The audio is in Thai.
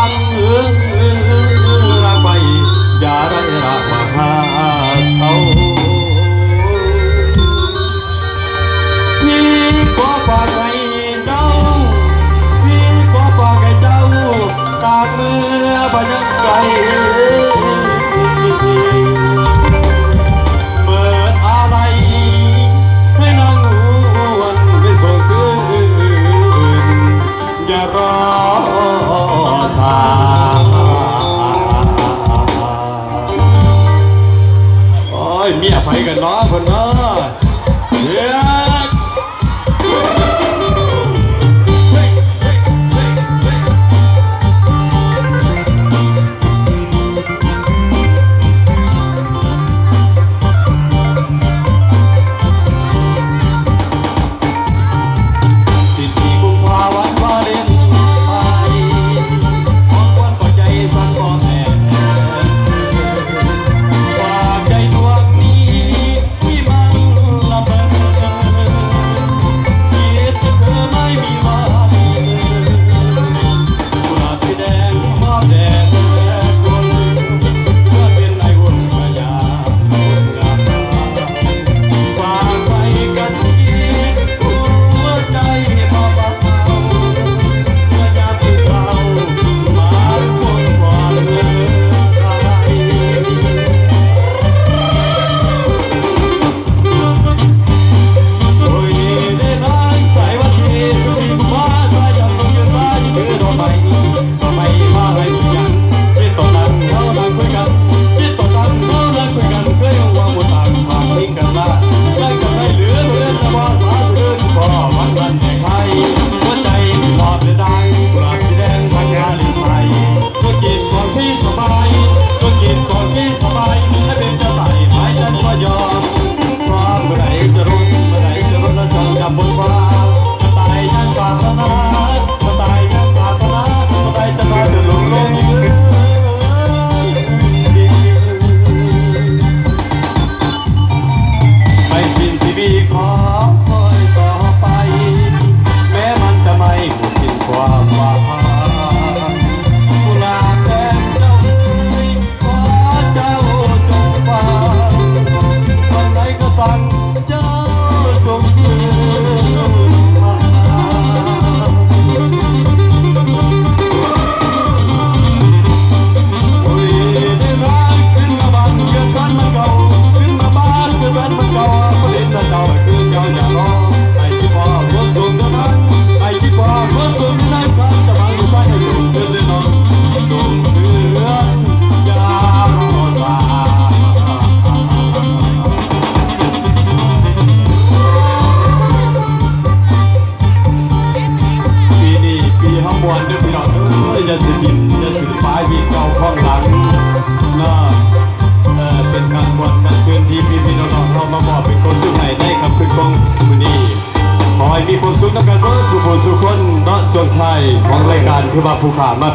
างรักไปอย่าไรรักมาหาเขาพี่ขอฝากให้เจ้าพี่ขอฝากให้เจ้าตากเมื่อพยัญใจเปิดอะไรให้นางวันไปส่งคืนอย่ารอสาโอ้ยเมียไปกันเนาะคนเนาะเฮ้ยจะสิบินจะสิปลายวีเก่าข้องหลังนะเป็นการบวชการเชิญที่พี่น้องเรามามอบเป็นคนสุขให้ได้ครับคือของมือนี้ขอให้มีความสุขในการเมื่อสุขคนณส่วนไทยของรายการคือว่าผู้ขามา